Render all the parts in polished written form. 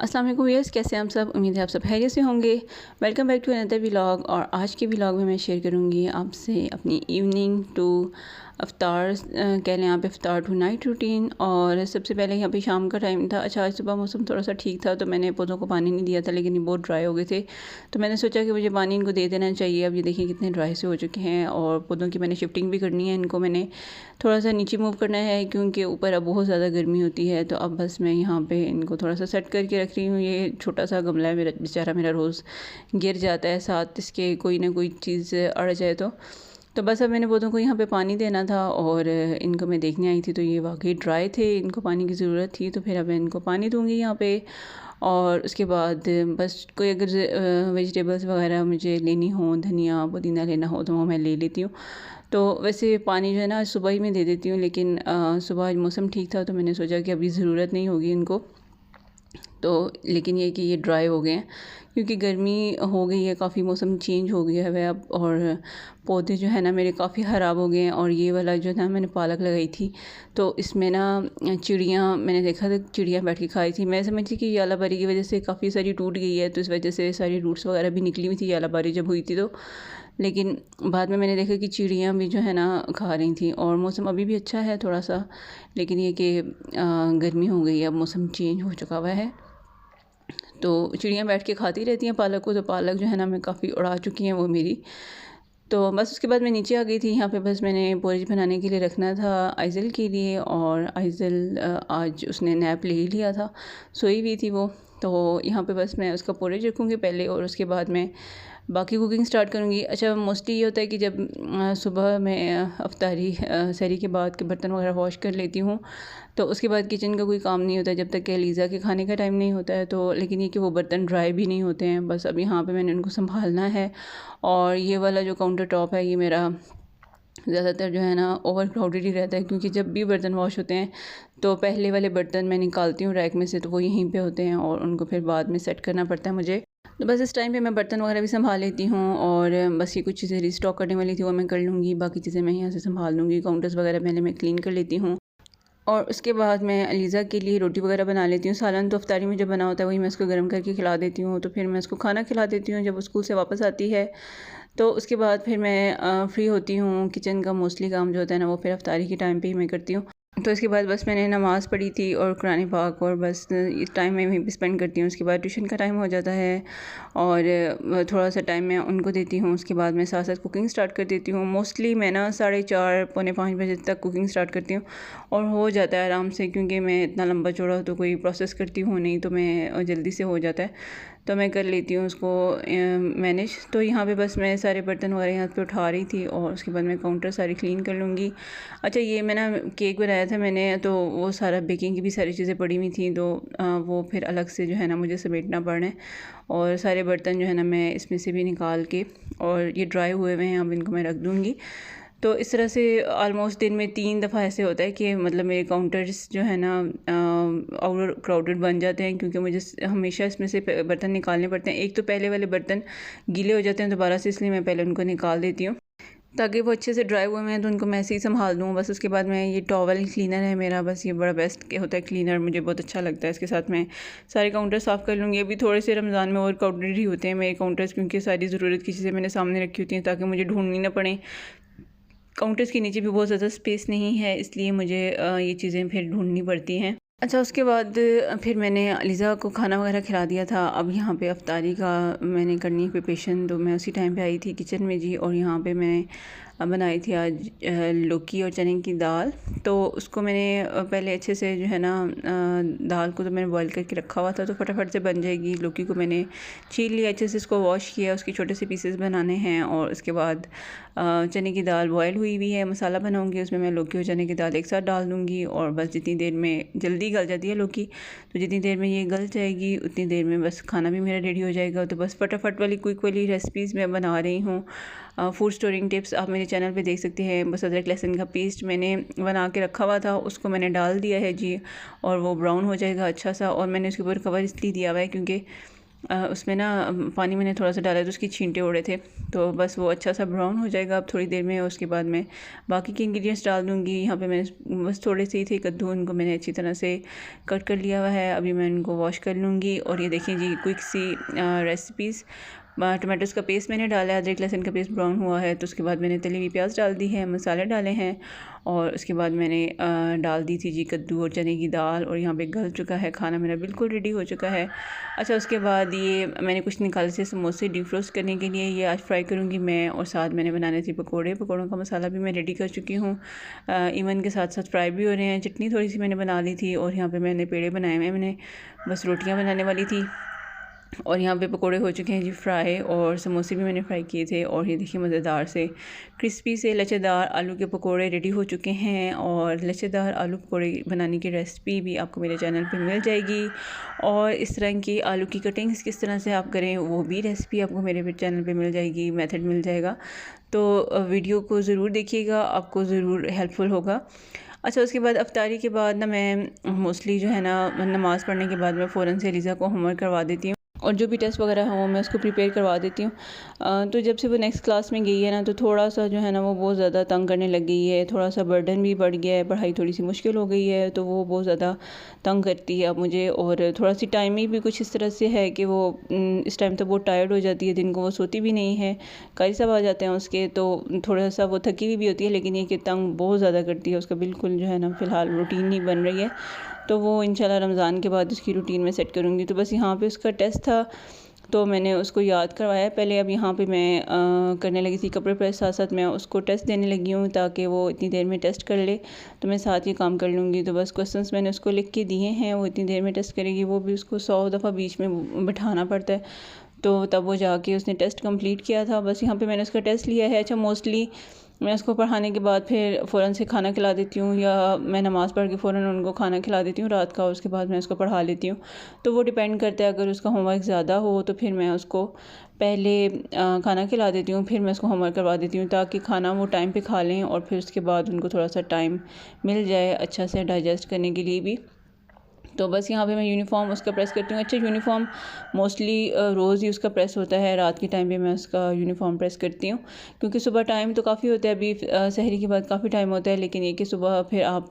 अस्सलाम वालेकुम व्यूअर्स, कैसे हैं आप सब। उम्मीद है आप सब खैरियत से होंगे। Welcome back to another vlog. और आज के व्लॉग में मैं शेयर करूंगी आपसे अपनी इवनिंग टू अफ्तार, कह लें आप इफ्तार टू नाइट रूटीन। और सबसे पहले यहाँ पे शाम का टाइम था। अच्छा, आज सुबह मौसम थोड़ा सा ठीक था तो मैंने पौधों को पानी नहीं दिया था, लेकिन ये बहुत ड्राई हो गए थे तो मैंने सोचा कि मुझे पानी इनको दे देना चाहिए। अब ये देखिए कितने ड्राई से हो चुके हैं। और पौधों की मैंने शिफ्टिंग भी करनी है, इनको मैंने थोड़ा सा नीचे मूव करना है क्योंकि ऊपर अब बहुत ज़्यादा गर्मी होती है। तो अब बस मैं यहाँ पे इनको थोड़ा सा सेट करके रख रही हूँ। ये छोटा सा गमला है मेरा, बेचारा मेरा रोज़ गिर जाता है, साथ इसके कोई ना कोई चीज़ अड़ जाए तो बस अब मैंने पौधों को यहाँ पे पानी देना था। और इनको मैं देखने आई थी तो ये वाकई ड्राई थे, इनको पानी की ज़रूरत थी। तो फिर अब मैं इनको पानी दूँगी यहाँ पे। और उसके बाद बस कोई अगर वेजिटेबल्स वगैरह मुझे लेनी हो, धनिया पुदीना लेना हो तो वो मैं ले लेती हूँ। तो वैसे पानी जो है ना सुबह ही मैं दे देती हूँ, लेकिन सुबह आज मौसम ठीक था तो मैंने सोचा कि अभी ज़रूरत नहीं होगी इनको। तो लेकिन ये कि ये ड्राई हो गए हैं क्योंकि गर्मी हो गई है, काफ़ी मौसम चेंज हो गया है अब। और पौधे जो है ना मेरे काफ़ी ख़राब हो गए हैं। और ये वाला जो ना मैंने पालक लगाई थी तो इसमें ना चिड़ियाँ, मैंने देखा था चिड़ियाँ बैठ के खाई थी। मैं समझी कि यालाबारी की वजह से काफ़ी सारी टूट गई है, तो इस वजह से सारी रूट्स वगैरह भी निकली हुई थी यालाबारी जब हुई थी तो। लेकिन बाद में मैंने देखा कि चिड़ियाँ भी जो है ना खा रही थी। और मौसम अभी भी अच्छा है थोड़ा सा, लेकिन ये कि गर्मी हो गई है, अब मौसम चेंज हो चुका हुआ है। तो चिड़ियाँ बैठ के खाती रहती हैं पालक को, तो पालक जो है ना मैं काफ़ी उड़ा चुकी हैं वो मेरी। तो बस उसके बाद मैं नीचे आ गई थी। यहाँ पे बस मैंने पोरिज बनाने के लिए रखना था आइज़ल के लिए। और आइज़ल आज उसने नैप ले ही लिया था, सोई हुई थी वो। तो यहाँ पे बस मैं उसका पोरिज रखूँगी पहले और उसके बाद मैं बाकी कुकिंग स्टार्ट करूँगी। अच्छा, मोस्टली ये होता है कि जब सुबह मैं अफ्तारी सहरी के बाद के बर्तन वगैरह वॉश कर लेती हूँ तो उसके बाद किचन का कोई काम नहीं होता जब तक कि लीज़ा के खाने का टाइम नहीं होता है। तो लेकिन ये कि वो बर्तन ड्राई भी नहीं होते हैं। बस अब यहाँ पे मैंने उनको संभालना है। और ये वाला जो काउंटर टॉप है ये मेरा ज़्यादातर जो है ना ओवर क्राउडेड ही रहता है, क्योंकि जब भी बर्तन वॉश होते हैं तो पहले वाले बर्तन मैं निकालती हूँ रैक में से, तो वो यहीं पे होते हैं और उनको फिर बाद में सेट करना पड़ता है मुझे। तो बस इस टाइम पे मैं बर्तन वगैरह भी संभाल लेती हूँ। और बस ये कुछ चीज़ें रिस्टॉक करने वाली थी वो मैं कर लूँगी, बाकी चीज़ें मैं यहाँ से संभाल लूँगी। काउंटर्स वगैरह पहले मैं क्लीन कर लेती हूँ। और उसके बाद मैं अलीज़ा के लिए रोटी वगैरह बना लेती हूँ। सालन तो अफ्तारी में जब बना होता है वही मैं उसको गर्म करके खिला देती हूँ। तो फिर मैं उसको खाना खिला देती हूँ जब वो स्कूल से वापस आती है। तो उसके बाद फिर मैं फ्री होती हूँ। किचन का मोस्टली काम जो होता है ना वो फिर अफ्तारी के टाइम पे ही मैं करती हूँ। तो इसके बाद बस मैंने नमाज़ पढ़ी थी और कुरान पाक, और बस इस टाइम में वहीं पे स्पेंड करती हूँ। उसके बाद ट्यूशन का टाइम हो जाता है और थोड़ा सा टाइम मैं उनको देती हूँ। उसके बाद मैं साथ साथ कुकिंग स्टार्ट कर देती हूँ। मोस्टली मैं ना 4:30 पौने 5 बजे तक कुकिंग स्टार्ट करती हूँ और हो जाता है आराम से, क्योंकि मैं इतना लंबा चौड़ा तो कोई प्रोसेस करती हूँ नहीं, तो मैं जल्दी से हो जाता है तो मैं कर लेती हूँ उसको मैनेज। तो यहाँ पे बस मैं सारे बर्तन वगैरह यहाँ पे उठा रही थी और उसके बाद मैं काउंटर सारी क्लीन कर लूँगी। अच्छा, ये मैं ना केक बनाया था मैंने, तो वो सारा बेकिंग की भी सारी चीज़ें पड़ी हुई थी, तो वो फिर अलग से जो है ना मुझे समेटना पड़ रहा है। और सारे बर्तन जो है ना मैं इसमें से भी निकाल के, और ये ड्राई हुए हुए हैं, अब इनको मैं रख दूँगी। तो इस तरह से ऑलमोस्ट दिन में 3 दफ़ा ऐसे होता है कि मतलब मेरे काउंटर्स जो है ना ओवर क्राउडेड बन जाते हैं, क्योंकि मुझे हमेशा इसमें से बर्तन निकालने पड़ते हैं। एक तो पहले वाले बर्तन गीले हो जाते हैं दोबारा से, इसलिए मैं पहले उनको निकाल देती हूँ ताकि वो अच्छे से ड्राई हुए हैं तो उनको मैं ऐसे ही संभाल दूँ। बस उसके बाद मैं ये टॉवल क्लीनर है मेरा, बस ये बड़ा बेस्ट होता है क्लीनर, मुझे बहुत अच्छा लगता है। इसके साथ मैं सारे काउंटर साफ़ कर लूँगी। अभी थोड़े से रमज़ान में और क्राउडेड ही होते हैं मेरे काउंटर्स, क्योंकि सारी ज़रूरत की चीज़ें मैंने सामने रखी होती हैं ताकि मुझे ढूंढनी ना पड़े। काउंटर्स के नीचे भी बहुत ज़्यादा स्पेस नहीं है, इसलिए मुझे ये चीज़ें फिर ढूंढनी पड़ती हैं। अच्छा, उसके बाद फिर मैंने अलीज़ा को खाना वगैरह खिला दिया था। अब यहाँ पे अफ्तारी का मैंने करनी है प्रिपरेशन, तो मैं उसी टाइम पे आई थी किचन में जी। और यहाँ पे मैंने बनाई थी आज लौकी और चने की दाल। तो उसको मैंने पहले अच्छे से जो है ना दाल को तो मैंने बॉईल करके रखा हुआ था तो फटाफट से बन जाएगी। लौकी को मैंने छील लिया अच्छे से, इसको वॉश किया, उसके छोटे से पीसेस बनाने हैं। और उसके बाद चने की दाल बॉयल हुई हुई है, मसाला बनाऊंगी, उसमें मैं लौकी और चने की दाल एक साथ डाल दूँगी। और बस जितनी देर में, जल्दी गल जाती है लौकी, तो जितनी देर में ये गल जाएगी उतनी देर में बस खाना भी मेरा रेडी हो जाएगा। तो बस फटाफट वाली क्विक वाली रेसिपीज़ मैं बना रही हूँ। फूड स्टोरिंग टिप्स आप मेरे चैनल पे देख सकते हैं। बस अदरक लहसुन का पेस्ट मैंने बना के रखा हुआ था, उसको मैंने डाल दिया है जी, और वो ब्राउन हो जाएगा अच्छा सा। और मैंने उसके ऊपर कवर इसलिए दिया हुआ है क्योंकि उसमें ना पानी मैंने थोड़ा सा डाला तो उसकी छींटे उड़े थे, तो बस वो अच्छा सा ब्राउन हो जाएगा अब थोड़ी देर में। उसके बाद मैं बाकी के इंग्रेडिएंट्स डाल दूँगी। यहाँ पे मैंने बस थोड़े से ही थे कद्दू, उनको मैंने अच्छी तरह से कट कर लिया हुआ है। अभी मैं इनको वॉश कर लूँगी। और ये देखिए जी, क्विक सी रेसिपीज़। टमाटोज़ का पेस्ट मैंने डाला है, अदरक लहसुन का पेस्ट ब्राउन हुआ है तो उसके बाद मैंने तली हुई प्याज डाल दी है, मसाले डाले हैं और उसके बाद मैंने डाल दी थी जी कद्दू और चने की दाल। और यहाँ पे गल चुका है, खाना मेरा बिल्कुल रेडी हो चुका है। अच्छा, उसके बाद ये मैंने कुछ निकाले थे समोसे डीप रोस्ट करने के लिए, ये आज फ्राई करूँगी मैं। और साथ मैंने बनाने थे पकोड़े, पकोड़ों का मसाला भी मैं रेडी कर चुकी हूँ। इवन के साथ साथ फ्राई भी हो रहे हैं। चटनी थोड़ी सी मैंने बना ली थी और यहाँ पर मैंने पेड़े बनाए हुए हैं। मैंने बस रोटियाँ बनाने वाली थी और यहाँ पे पकोड़े हो चुके हैं जी फ्राई, और समोसे भी मैंने फ्राई किए थे। और ये देखिए मज़ेदार से क्रिस्पी से लच्छेदार आलू के पकोड़े रेडी हो चुके हैं। और लच्छेदार आलू पकोड़े बनाने की रेसिपी भी आपको मेरे चैनल पे मिल जाएगी। और इस तरह की आलू की कटिंग्स किस तरह से आप करें वो भी रेसिपी आपको मेरे चैनल पर मिल जाएगी, मेथड मिल जाएगा। तो वीडियो को ज़रूर देखिएगा, आपको ज़रूर हेल्पफुल होगा। अच्छा, उसके बाद अफ्तारी के बाद ना मैं मोस्टली जो है ना नमाज़ पढ़ने के बाद मैं फ़ौरन से एलिज़ा को होमवर्क करवा देती हूँ और जो भी टेस्ट वगैरह हो मैं उसको प्रिपेयर करवा देती हूँ। तो जब से वो नेक्स्ट क्लास में गई है ना, तो थोड़ा सा जो है ना वो बहुत ज़्यादा तंग करने लग गई है, थोड़ा सा बर्डन भी बढ़ गया है, पढ़ाई थोड़ी सी मुश्किल हो गई है, तो वो बहुत ज़्यादा तंग करती है अब मुझे। और थोड़ा सी टाइमिंग भी कुछ इस तरह से है कि वो इस टाइम तक बहुत टायर्ड हो जाती है, दिन को वो सोती भी नहीं है। कारी साहब आ जाते हैं उसके, तो थोड़ा सा वो थकी हुई भी होती है, लेकिन ये कि तंग बहुत ज़्यादा करती है। उसका बिल्कुल जो है ना फ़िलहाल रूटीन नहीं बन रही है, तो वो इंशाल्लाह रमज़ान के बाद उसकी रूटीन में सेट करूँगी। तो बस यहाँ पे उसका टेस्ट था तो मैंने उसको याद करवाया पहले। अब यहाँ पे मैं करने लगी थी कपड़े प्रेस, साथ साथ मैं उसको टेस्ट देने लगी हूँ ताकि वो इतनी देर में टेस्ट कर ले, तो मैं साथ ही काम कर लूँगी। तो बस क्वेश्चंस मैंने उसको लिख के दिए हैं, वो इतनी देर में टेस्ट करेगी। वो भी उसको 100 दफ़ा बीच में बिठाना पड़ता है, तो तब वो जाके उसने टेस्ट कंप्लीट किया था। बस यहाँ पे मैंने उसका टेस्ट लिया है। अच्छा, मोस्टली मैं उसको पढ़ाने के बाद फिर फ़ौरन से खाना खिला देती हूँ, या मैं नमाज़ पढ़ के फ़ौरन उनको खाना खिला देती हूँ रात का, उसके बाद मैं उसको पढ़ा लेती हूँ। तो वो डिपेंड करता है, अगर उसका होमवर्क ज़्यादा हो तो फिर मैं उसको पहले खाना खिला देती हूँ, फिर मैं उसको होमवर्क करवा देती हूँ, ताकि खाना वो टाइम पे खा लें और फिर उसके बाद उनको थोड़ा सा टाइम मिल जाए अच्छा से डाइजेस्ट करने के लिए भी। तो बस यहाँ पे मैं यूनिफ़ॉर्म उसका प्रेस करती हूँ। अच्छा, यूनिफ़ॉर्म मोस्टली रोज़ ही उसका प्रेस होता है, रात के टाइम पे मैं उसका यूनिफ़ॉर्म प्रेस करती हूँ, क्योंकि सुबह टाइम तो काफ़ी होता है। अभी सहरी के बाद काफ़ी टाइम होता है, लेकिन ये कि सुबह फिर आप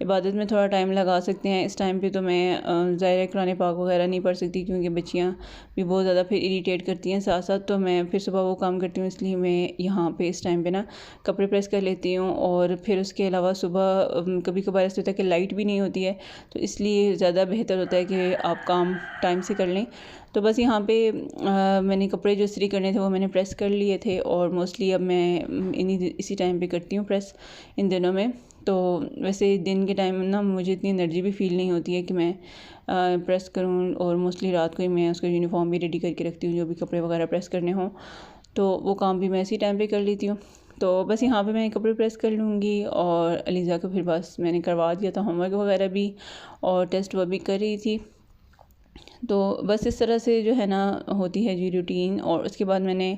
इबादत में थोड़ा टाइम लगा सकते हैं। इस टाइम पे तो मैं ज़ाहिर कुरान पाक वगैरह नहीं पढ़ सकती, क्योंकि बच्चियाँ भी बहुत ज़्यादा फिर इरीटेट करती हैं साथ साथ, तो मैं फिर सुबह वो काम करती हूँ। इसलिए मैं यहाँ पे इस टाइम पे ना कपड़े प्रेस कर लेती हूँ। और फिर उसके अलावा सुबह कभी कभार ऐसा होता है कि लाइट भी नहीं होती है, तो इसलिए ज़्यादा बेहतर होता है कि आप काम टाइम से कर लें। तो बस यहाँ पे मैंने कपड़े जो इस्त्री करने थे वो मैंने प्रेस कर लिए थे, और मोस्टली अब मैं इसी टाइम पे करती हूँ प्रेस इन दिनों में। तो वैसे दिन के टाइम ना मुझे इतनी एनर्जी भी फील नहीं होती है कि मैं प्रेस करूँ, और मोस्टली रात को ही मैं उसका यूनिफ़ॉर्म भी रेडी करके रखती हूँ, जो भी कपड़े वगैरह प्रेस करने हों, तो वो काम भी मैं इसी टाइम पे कर लेती हूँ। तो बस यहाँ पे मैं कपड़े प्रेस कर लूँगी, और अलीज़ा को फिर बस मैंने करवा दिया था होमवर्क वगैरह भी, और टेस्ट वो भी कर रही थी। तो बस इस तरह से जो है ना होती है जी रूटीन। और उसके बाद मैंने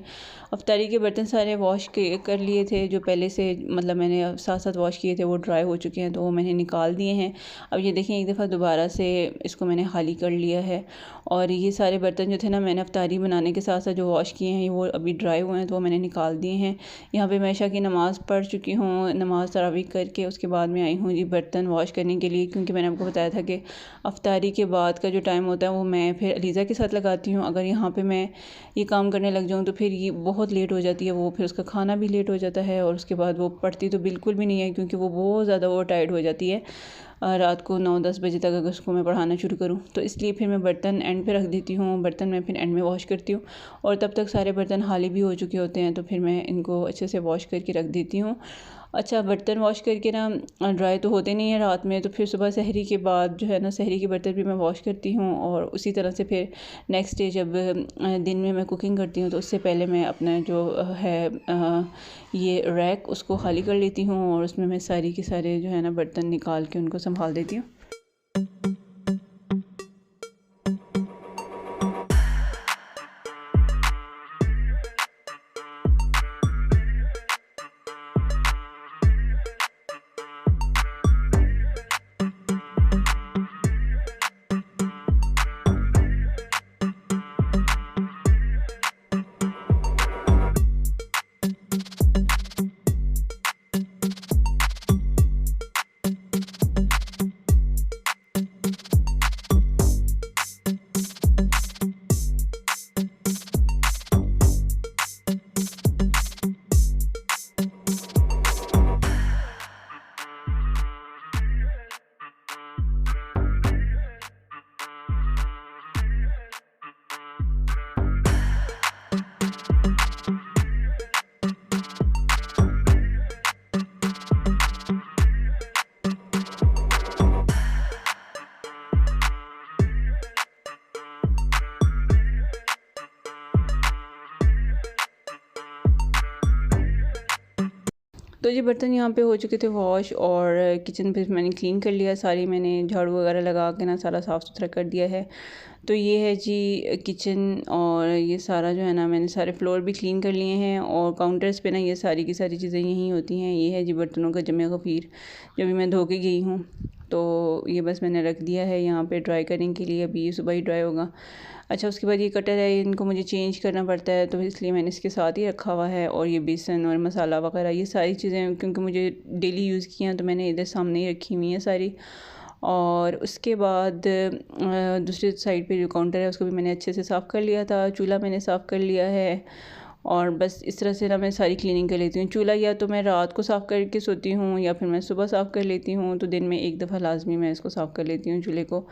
अफ्तारी के बर्तन सारे वॉश कर लिए थे, जो पहले से मतलब मैंने साथ साथ वॉश किए थे, वो ड्राई हो चुके हैं, तो वो मैंने निकाल दिए हैं। अब ये देखें, एक दफ़ा दोबारा से इसको मैंने खाली कर लिया है। और ये सारे बर्तन जो थे ना मैंने अफ्तारी बनाने के साथ साथ जो वॉश किए हैं, वो अभी ड्राई हुए हैं, तो वो मैंने निकाल दिए हैं। यहाँ पे मैं इशा की नमाज़ पढ़ चुकी हूँ, नमाज़ तरावी करके उसके बाद में आई हूँ जी बर्तन वॉश करने के लिए, क्योंकि मैंने आपको बताया था कि अफ्तारी के बाद का जो टाइम होता है वो मैं फिर अलीज़ा के साथ लगाती हूँ। अगर यहाँ पे मैं ये काम करने लग जाऊँ तो फिर ये बहुत लेट हो जाती है, वो फिर उसका खाना भी लेट हो जाता है, और उसके बाद वो पढ़ती तो बिल्कुल भी नहीं है, क्योंकि वो बहुत ज़्यादा वो टायर्ड हो जाती है रात को 9-10 बजे तक अगर उसको मैं पढ़ाना शुरू करूँ। तो इसलिए फिर मैं बर्तन एंड पे रख देती हूँ, बर्तन मैं फिर एंड में वॉश करती हूँ, और तब तक सारे बर्तन खाली भी हो चुके होते हैं, तो फिर मैं इनको अच्छे से वॉश करके रख देती हूँ। अच्छा, बर्तन वॉश करके ना ड्राई तो होते नहीं है रात में, तो फिर सुबह सहरी के बाद जो है ना सहरी के बर्तन भी मैं वॉश करती हूँ। और उसी तरह से फिर नेक्स्ट डे जब दिन में मैं कुकिंग करती हूँ, तो उससे पहले मैं अपना जो है ये रैक उसको खाली कर लेती हूँ, और उसमें मैं सारी के सारे जो है ना बर्तन निकाल के उनको संभाल देती हूँ। तो ये बर्तन यहाँ पे हो चुके थे वॉश, और किचन पे मैंने क्लीन कर लिया सारी, मैंने झाड़ू वगैरह लगा के ना सारा साफ़ सुथरा कर दिया है। तो ये है जी किचन, और ये सारा जो है ना मैंने सारे फ्लोर भी क्लीन कर लिए हैं, और काउंटर्स पे ना ये सारी की सारी चीज़ें यहीं होती हैं। ये है जी बर्तनों का जमे गफ़ीर जो भी मैं धो के गई हूँ। तो ये बस मैंने रख दिया है यहाँ पे ड्राई करने के लिए, अभी ये सुबह ही ड्राई होगा। अच्छा, उसके बाद ये कटर है, इनको मुझे चेंज करना पड़ता है, तो इसलिए मैंने इसके साथ ही रखा हुआ है। और ये बेसन और मसाला वगैरह ये सारी चीज़ें क्योंकि मुझे डेली यूज़ किया तो मैंने इधर सामने ही रखी हुई हैं सारी। और उसके बाद दूसरी साइड पे जो काउंटर है उसको भी मैंने अच्छे से साफ़ कर लिया था। चूल्हा मैंने साफ़ कर लिया है, और बस इस तरह से ना मैं सारी क्लीनिंग कर लेती हूँ। चूल्हा या तो मैं रात को साफ़ करके सोती हूँ, या फिर मैं सुबह साफ़ कर लेती हूँ। तो दिन में एक दफ़ा लाजमी मैं इसको साफ़ कर लेती हूँ चूल्हे को।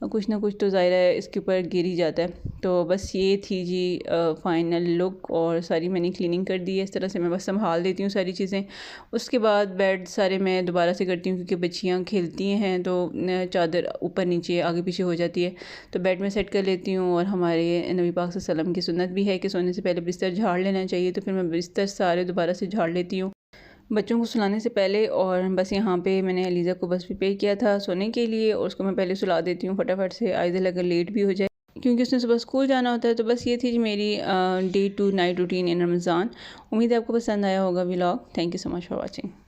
कुछ ना कुछ तो ज़ाहिर है इसके ऊपर गिर ही जाता है। तो बस ये थी जी फ़ाइनल लुक, और सारी मैंने क्लीनिंग कर दी है। इस तरह से मैं बस संभाल देती हूँ सारी चीज़ें। उसके बाद बेड सारे मैं दोबारा से करती हूँ, क्योंकि बच्चियाँ खेलती हैं तो चादर ऊपर नीचे आगे पीछे हो जाती है, तो बेड में सेट कर लेती हूँ। और हमारे नबी पाक सल्लल्लाहु अलैहि वसल्लम की सुन्नत भी है कि सोने से पहले बिस्तर झाड़ लेना चाहिए, तो फिर मैं बिस्तर सारे दोबारा से झाड़ लेती हूँ बच्चों को सुलाने से पहले। और बस यहाँ पे मैंने अलीज़ा को बस प्रिपेयर किया था सोने के लिए, और उसको मैं पहले सुला देती हूँ फटाफट से, आइदल अगर लेट भी हो जाए क्योंकि उसने सुबह स्कूल जाना होता है। तो बस ये थी जी मेरी डे टू नाइट रूटीन इन रमज़ान। उम्मीद है आपको पसंद आया होगा vlog. Thank you so much for watching.